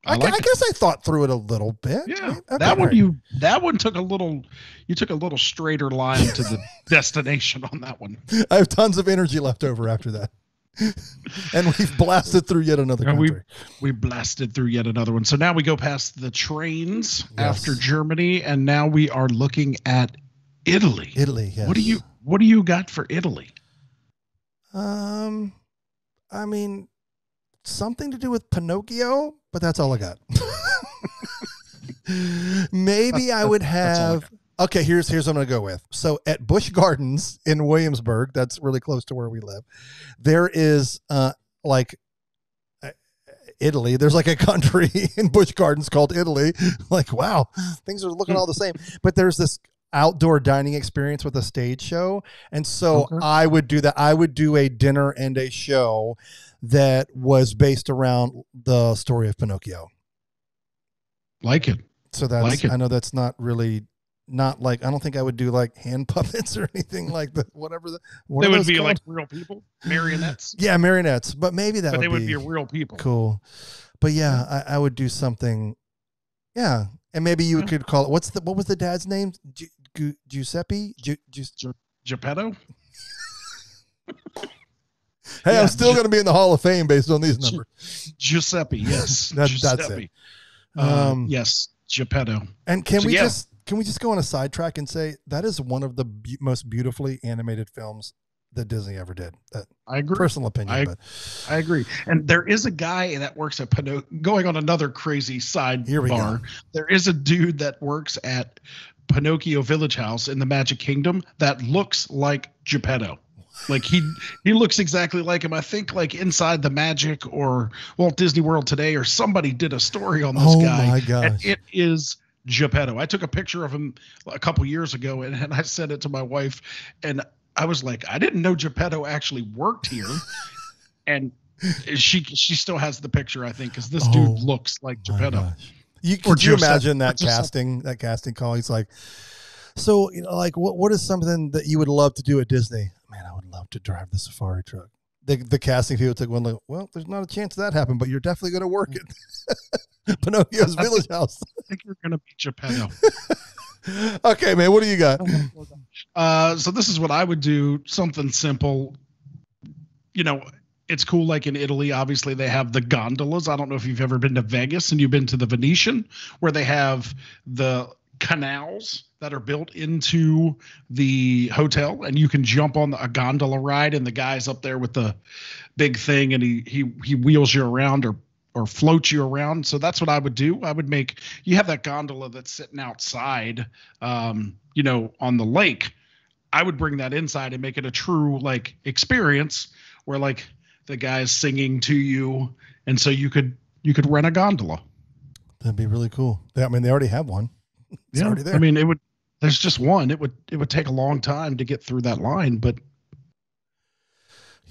I guess I thought through it a little bit. Yeah, okay, that one took a little. You took a little straighter line to the destination on that one. I have tons of energy left over after that, and we've blasted through yet another country. We blasted through yet another one. So now we go past the trains after Germany, and now we are looking at Italy. Italy. Yes. What do you got for Italy? I mean, something to do with Pinocchio, but that's all I got. Maybe I would have. Okay, here's what I'm going to go with. So at Busch Gardens in Williamsburg, that's really close to where we live, there is Italy. There's like a country in Busch Gardens called Italy. Like, wow, things are looking all the same. But there's this outdoor dining experience with a stage show. And so I would do that. I would do a dinner and a show that was based around the story of Pinocchio. Like it. So that's, I know that's not really, not like, I don't think I would do like hand puppets or anything like that. Whatever. They would be called? Like real people, marionettes. Yeah, marionettes. But maybe that they would be real people. Cool. But yeah, I would do something. Yeah. And maybe you could call it, what was the dad's name? Giuseppe? Geppetto? Hey, I'm still going to be in the Hall of Fame based on these numbers. Giuseppe, yes. That's it. Yes, Geppetto. And can we just go on a sidetrack and say that is one of the most beautifully animated films that Disney ever did? I agree. Personal opinion, I agree. And there is a guy that works at Pinocchio. Going on another crazy sidebar, there is a dude that works at Pinocchio Village House in the Magic Kingdom that looks like Geppetto. Like he looks exactly like him. I think like Inside the Magic or Walt Disney World Today or somebody did a story on this guy. Oh my gosh. And it is Geppetto. I took a picture of him a couple years ago and I sent it to my wife and I was like, I didn't know Geppetto actually worked here. And she still has the picture, I think, because this dude looks like Geppetto. Could you imagine that casting call? He's like, so, like, what is something that you would love to do at Disney? Man, I would love to drive the safari truck. The casting people took one, like, well, there's not a chance that happened, but you're definitely going to work it. Pinocchio's Village House. I think you're going to be Geppetto. Okay, man, what do you got? So this is what I would do. Something simple. It's cool. Like in Italy, obviously they have the gondolas. I don't know if you've ever been to Vegas and you've been to the Venetian, where they have the canals that are built into the hotel, and you can jump on a gondola ride, and the guy's up there with the big thing, and he wheels you around or floats you around. So that's what I would do. I would you have that gondola that's sitting outside, on the lake. I would bring that inside and make it a true like experience where like the guy's singing to you, and so you could rent a gondola. That'd be really cool. I mean, they already have one. It's already there. I mean, there's just one. It would take a long time to get through that line, but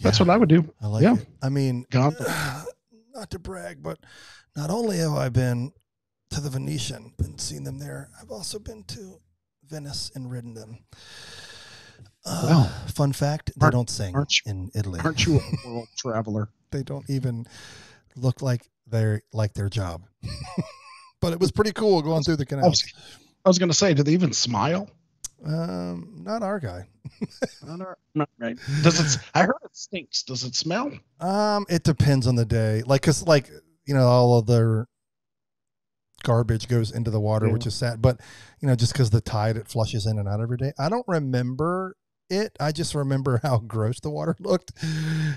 that's what I would do. I like it. I mean, not to brag, but not only have I been to the Venetian and seen them there, I've also been to Venice and ridden them. Fun fact, they don't sing in Italy. Aren't you a world traveler? They don't even look like they're like their job. But it was pretty cool going through the canals. I was going to say, do they even smile? Not our guy. Not right. I heard it stinks. Does it smell? It depends on the day. Like, cause like, all of their garbage goes into the water, which is sad, but just cause the tide, it flushes in and out every day. I don't remember it. I just remember how gross the water looked.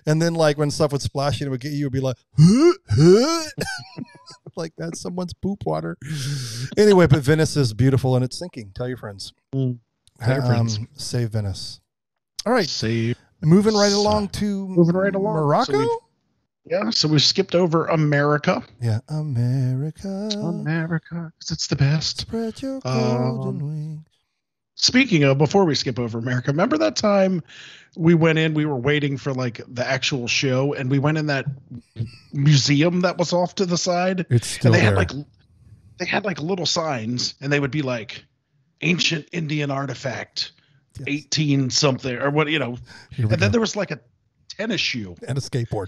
And then like when stuff would splash in, it would get you, would be like, like that's someone's poop water. Anyway, but Venice is beautiful and it's sinking. Tell your friends. Save Venice. All right. Moving right along to Morocco. So we skipped over America. Yeah, America. Because it's the best. Spread your golden wings. Speaking of, before we skip over America, remember that time we went in, we were waiting for like the actual show, and we went in that museum that was off to the side. It's still and there. They had like little signs, and they would be like ancient Indian artifact, 18 something or what, and then there was like a tennis shoe and a skateboard.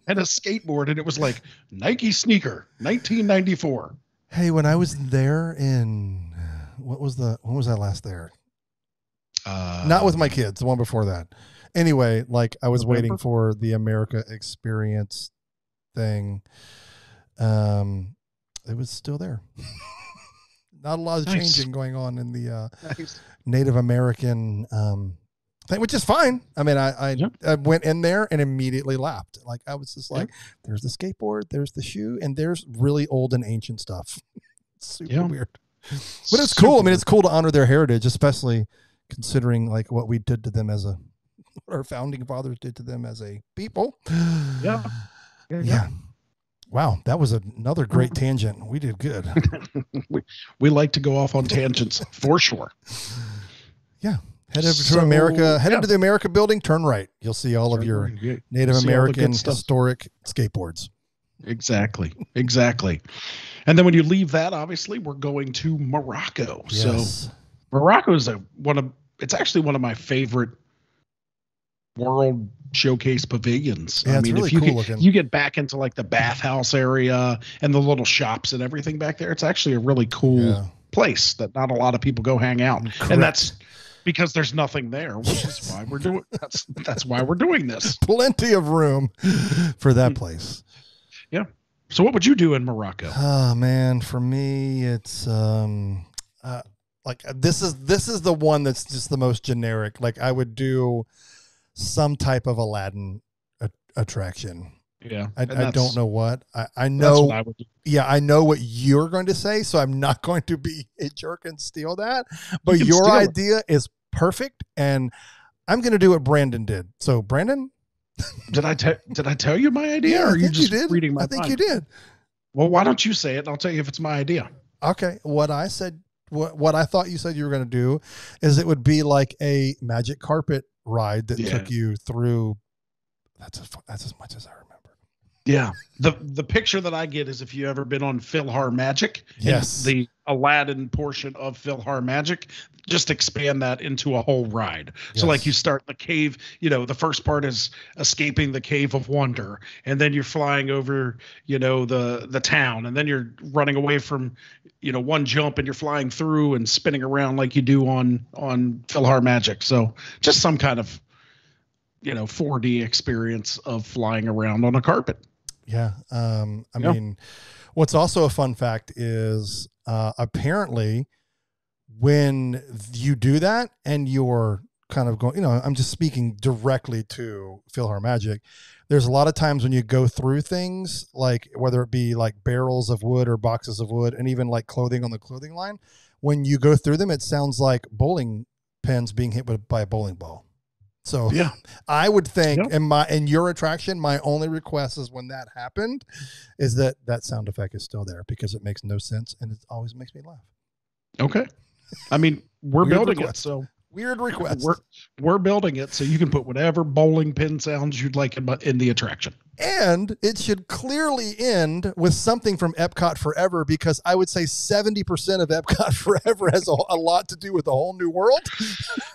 and a skateboard, and it was like Nike sneaker, 1994. Hey, when I was there in when was I last there? Not with my kids, the one before that. Anyway, like I was waiting for the America Experience thing. It was still there. Not a lot of changing going on in the Native American thing, which is fine. I mean, I went in there and immediately laughed. Like I was just like, there's the skateboard, there's the shoe, and there's really old and ancient stuff. It's super weird. But it's cool. I mean, it's cool to honor their heritage, especially considering like what we did to them what our founding fathers did to them as a people. Yeah. Wow, that was another great tangent. We did good. we like to go off on tangents for sure. Yeah. Head over to America. Head into the America building. Turn right. You'll see all of your Native American historic skateboards. Exactly. And then when you leave that, obviously, we're going to Morocco. Yes. So Morocco is it's actually one of my favorite World Showcase pavilions. Yeah, I mean, really if you get back into like the bathhouse area and the little shops and everything back there, it's actually a really cool place that not a lot of people go hang out. Correct. And that's because there's nothing there, which is why we're doing that's why we're doing this. Plenty of room for that place. Yeah. So what would you do in Morocco? Oh man, for me it's like this is the one that's just the most generic. Like I would do some type of Aladdin attraction. Yeah. I don't know what. I know. That's what I would do. Yeah, I know what you're going to say, so I'm not going to be a jerk and steal that. But your idea is perfect, and I'm going to do what Brandon did. So, Brandon? Did I tell you my idea, or are you just reading my mind? I think you did. Well, why don't you say it, and I'll tell you if it's my idea. Okay. What I said, what I thought you said you were going to do is it would be like a magic carpet ride that took you through. That's as much as I remember. Yeah. The picture that I get is if you ever been on PhilharMagic. Yes. The Aladdin portion of PhilharMagic, just expand that into a whole ride. Yes. So like you start the cave, the first part is escaping the Cave of Wonder, and then you're flying over, the town, and then you're running away from, one jump, and you're flying through and spinning around like you do on PhilharMagic. So just some kind of 4D experience of flying around on a carpet. Yeah. I mean, what's also a fun fact is apparently when you do that and you're kind of going, I'm just speaking directly to PhilharMagic. There's a lot of times when you go through things, like whether it be like barrels of wood or boxes of wood, and even like clothing on the clothing line, when you go through them, it sounds like bowling pins being hit by a bowling ball. So yeah, I would think in your attraction, my only request is when that happened is that sound effect is still there, because it makes no sense and it always makes me laugh. Okay. I mean, we're building it. So weird request. We're building it so you can put whatever bowling pin sounds you'd like in the attraction. And it should clearly end with something from Epcot Forever, because I would say 70% of Epcot Forever has a lot to do with the whole new world.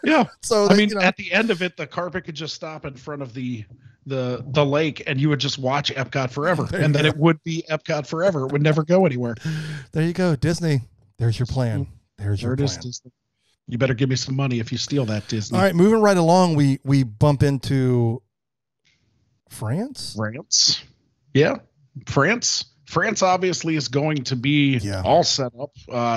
Yeah. So at the end of it, the carpet could just stop in front of the lake, and you would just watch Epcot Forever, and then it would be Epcot Forever. It would never go anywhere. There you go, Disney. There's your plan. There's your plan. Disney. You better give me some money if you steal that, Disney. All right, moving right along, we bump into France. Yeah. France obviously is going to be all set up.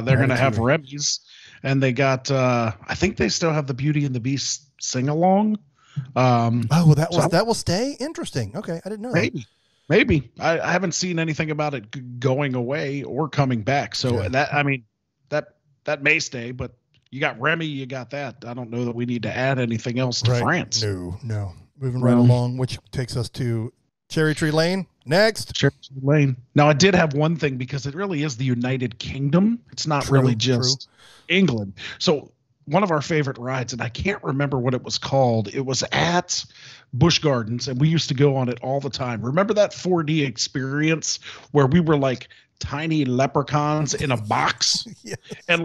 They're going to have Remy's, and they got I think they still have the Beauty and the Beast sing along. That will stay interesting. Okay, I didn't know. Maybe I haven't seen anything about it going away or coming back. So that may stay, but you got Remy, you got that. I don't know that we need to add anything else to France. No. Moving right along, which takes us to Cherry Tree Lane. Next. Cherry Tree Lane. Now, I did have one thing, because it really is the United Kingdom. It's not really just England. So one of our favorite rides, and I can't remember what it was called. It was at Busch Gardens, and we used to go on it all the time. Remember that 4D experience where we were like tiny leprechauns in a box? Yes. And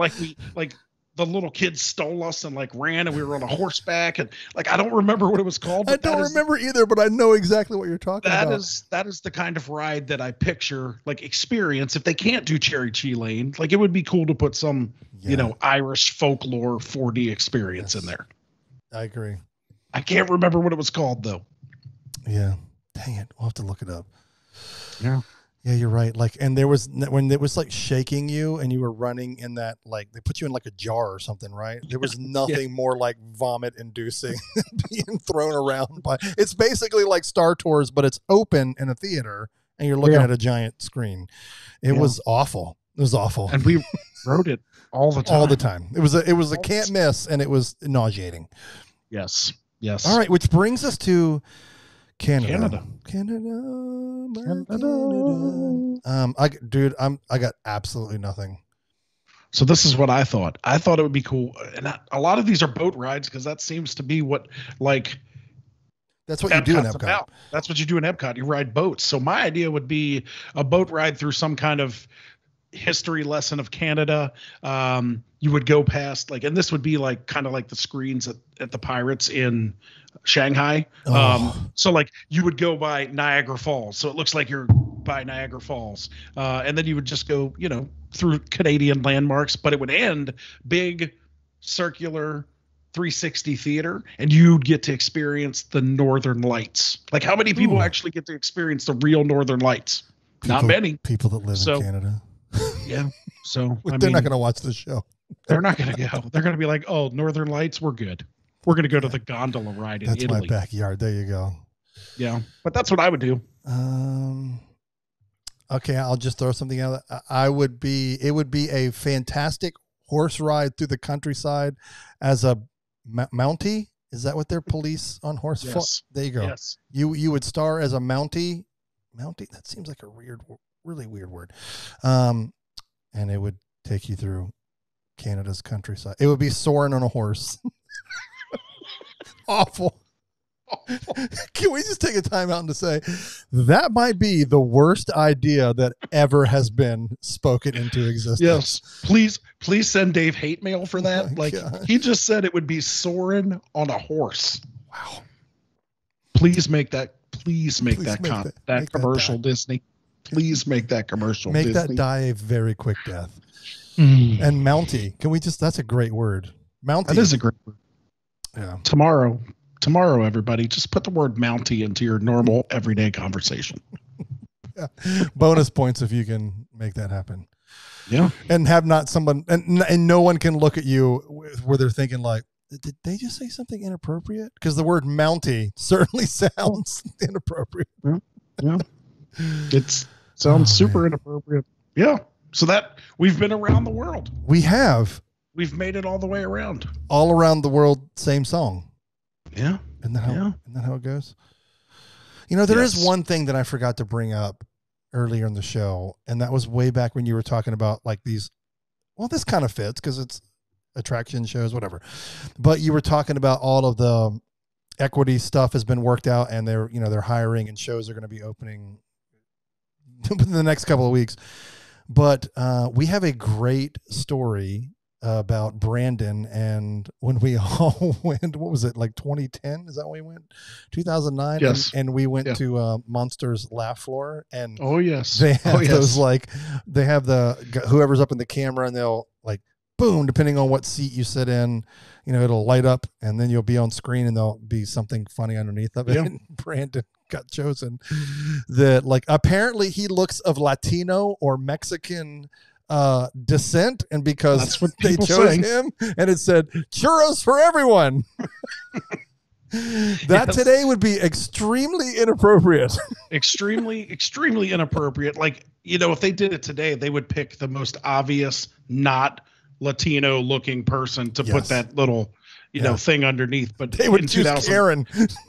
the little kids stole us and like ran, and we were on a horseback, and like I don't remember what it was called. I don't remember either, but I know exactly what you're talking about. That is the kind of ride that I picture, like experience. If they can't do Cherry Tree Lane, like it would be cool to put some, Irish folklore 4D experience in there. I agree. I can't remember what it was called though. Yeah. Dang it. We'll have to look it up. Yeah. Yeah, you're right. Like, and there was, when it was like shaking you and you were running in that, like they put you in like a jar or something, right? There was nothing more like vomit inducing than being thrown around by, it's basically like Star Tours, but it's open in a theater and you're looking at a giant screen. It was awful. It was awful. And we rode it all the time. All the time. It was a can't miss, and it was nauseating. Yes. Yes. All right. Which brings us to Canada. I got absolutely nothing. So this is what I thought. I thought it would be cool, and a lot of these are boat rides because that seems to be what that's what you do in Epcot. About. That's what you do in Epcot. You ride boats. So my idea would be a boat ride through some kind of history lesson of Canada. You would go past and this would be like kind of like the screens at the Pirates in Shanghai. So like you would go by Niagara Falls. So it looks like you're by Niagara Falls. And then you would just go, through Canadian landmarks, but it would end big circular 360 theater, and you'd get to experience the Northern Lights. Like how many people actually get to experience the real Northern Lights? Not many. People that live in Canada. Yeah. So they're not going to watch the show. They're not going to go. They're going to be like, oh, Northern Lights, we're good. We're going to go to the gondola ride in Italy. That's my backyard. There you go. Yeah. But that's what I would do. Okay. I'll just throw something out. It would be a fantastic horse ride through the countryside as a Mountie. Is that what they're police on horse? Yes. There you go. Yes. You would star as a Mountie. That seems like a really weird word. And it would take you through Canada's countryside. It would be soaring on a horse. Awful. Can we just take a time out and to say that might be the worst idea that ever has been spoken into existence? Yes. Please send Dave hate mail for that. He just said it would be soaring on a horse. Wow. Please make that commercial, Disney. Please make that commercial. Make Disney. That die a very quick death. And Mountie. Can we that's a great word. Mountie. That is a great word. Yeah. Tomorrow, everybody, just put the word Mountie into your normal everyday conversation. Yeah. Bonus points if you can make that happen. Yeah. And have not someone, and no one can look at you where they're thinking like, did they just say something inappropriate? Because the word Mountie certainly sounds inappropriate. Yeah. It sounds super inappropriate. Yeah. So that we've been around the world. We have. We've made it all the way around. All around the world, same song. Yeah. Isn't that how it goes? There is one thing that I forgot to bring up earlier in the show, and that was way back when you were talking about like these. Well, this kind of fits because it's attraction shows, whatever. But you were talking about all of the equity stuff has been worked out, and they're hiring, and shows are going to be opening in the next couple of weeks. But we have a great story about Brandon, and when we all went, what was it, like 2010? Is that when we went? 2009? Yes. And we went to Monsters Laugh Floor, and they have those they have whoever's up in the camera, and they'll like boom, depending on what seat you sit in, it'll light up, and then you'll be on screen, and there'll be something funny underneath of it. Yeah. Brandon got chosen that apparently he looks of Latino or Mexican descent, and because that's what they chose him, and it said churros for everyone. That today would be extremely inappropriate. extremely inappropriate. If they did it today, they would pick the most obvious not Latino looking person to put that little thing underneath, but they would choose Karen.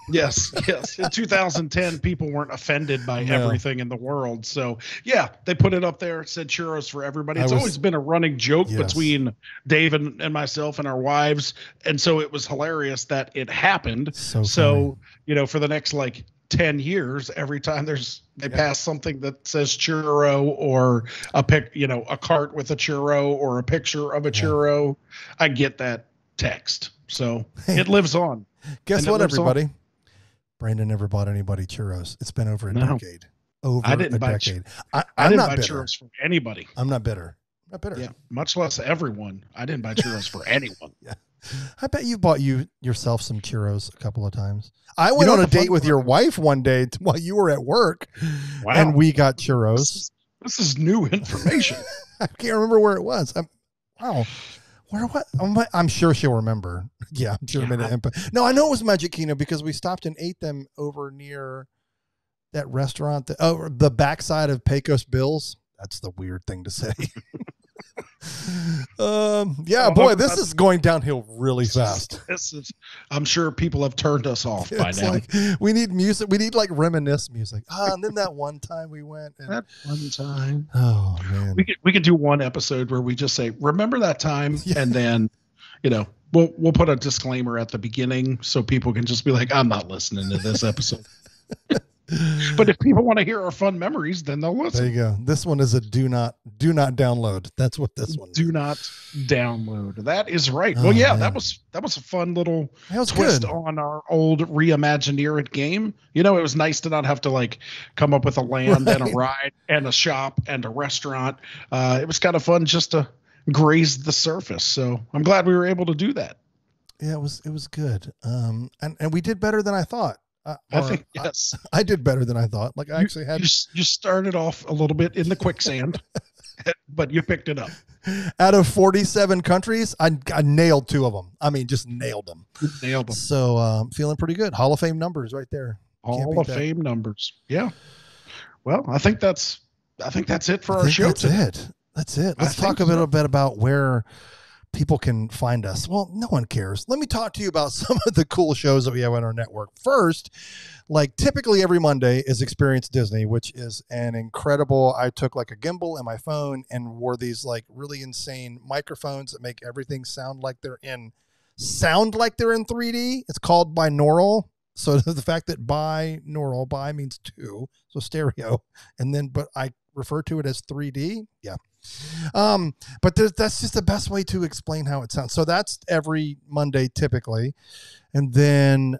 Yes. In 2010, people weren't offended by everything in the world. So they put it up there. It said churros for everybody. It's always been a running joke between Dave and myself and our wives. And so it was hilarious that it happened. So for the next 10 years, every time they pass something that says churro or a cart with a churro or a picture of a churro, I get that text. So it lives on. Guess what, everybody? Brandon never bought anybody churros. It's been over a decade. I didn't buy churros for anybody. I'm not bitter. Yeah, much less everyone. I didn't buy churros for anyone. Yeah. I bet you bought yourself some churros a couple of times. I went on a date with your wife one day while you were at work, and we got churros. This is new information. I can't remember where it was. I'm sure she'll remember. Yeah, I'm sure. No, I know it was Magic Kingdom because we stopped and ate them over near that restaurant, the backside of Pecos Bills. That's the weird thing to say. This is going downhill really fast. I'm sure people have turned us off by now. Like, we need music. We need like reminisce music. And then that one time we went. That one time. Oh man. We could do one episode where we just say, "Remember that time," and then, we'll put a disclaimer at the beginning so people can just be like, "I'm not listening to this episode." But if people want to hear our fun memories, then they'll listen. There you go. This one is a do not download. That's what this one is. Do not download. That is right. Well, yeah, man. that was a fun little twist on our old Reimagineer game. It was nice to not have to like come up with a land and a ride and a shop and a restaurant. It was kind of fun just to graze the surface. So I'm glad we were able to do that. Yeah, it was good. And we did better than I thought. I think yes. I did better than I thought. Like I actually had. You started off a little bit in the quicksand, but you picked it up. Out of 47 countries, I nailed 2 of them. I mean, just nailed them. Nailed them. So feeling pretty good. Hall of Fame numbers right there. Hall of Fame numbers. Yeah. Well, I think that's it for our show. That's it. Let's talk a little bit about where people can find us. Well, no one cares. Let me talk to you about some of the cool shows that we have on our network. First, like typically every Monday is Experience Disney, which is an incredible, I took like a gimbal and my phone and wore these like really insane microphones that make everything sound like they're in 3D. It's called binaural. So the fact that binaural, bi means 2, so stereo, but I refer to it as 3D. Yeah. But that's just the best way to explain how it sounds. So that's every Monday typically. And then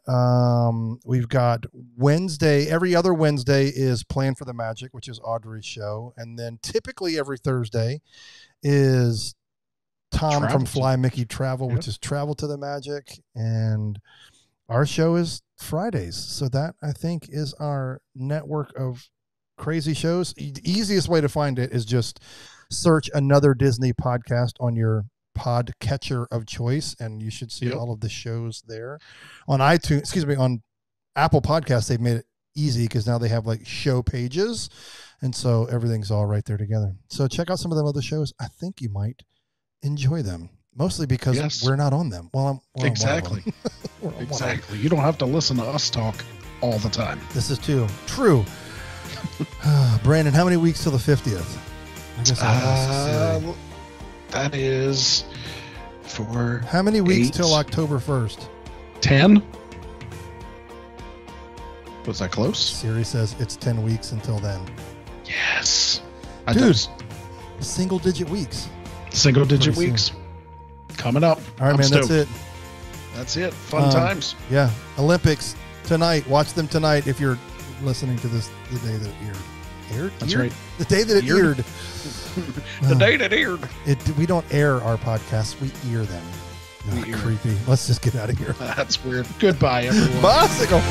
we've got Wednesday. Every other Wednesday is Plan for the Magic, which is Audrey's show. And then typically every Thursday is Tom from Fly Mickey Travel, which is Travel to the Magic. And our show is Fridays. So that, I think, is our network of crazy shows. The easiest way to find it is just search Another Disney Podcast on your podcatcher of choice, and you should see all of the shows there. On on Apple Podcasts, they've made it easy because now they have like show pages, and so everything's all right there together. So check out some of them other shows. I think you might enjoy them, mostly because we're not on them. Exactly. Exactly. You don't have to listen to us talk all the time. This is true. Brandon, how many weeks till the 50th? I guess that is for how many weeks till October 1st? 10. Was that close? Siri says it's 10 weeks until then. Yes. Dude, single digit weeks. Single digit weeks. Coming up. All right, man, stoked. That's it. Fun times. Yeah. Olympics tonight. Watch them tonight if you're listening to this the day that it aired. That's right. The day that it aired. The day that aired. We don't air our podcasts. We ear them. Creepy. Let's just get out of here. That's weird. Goodbye, everyone. Bicycle.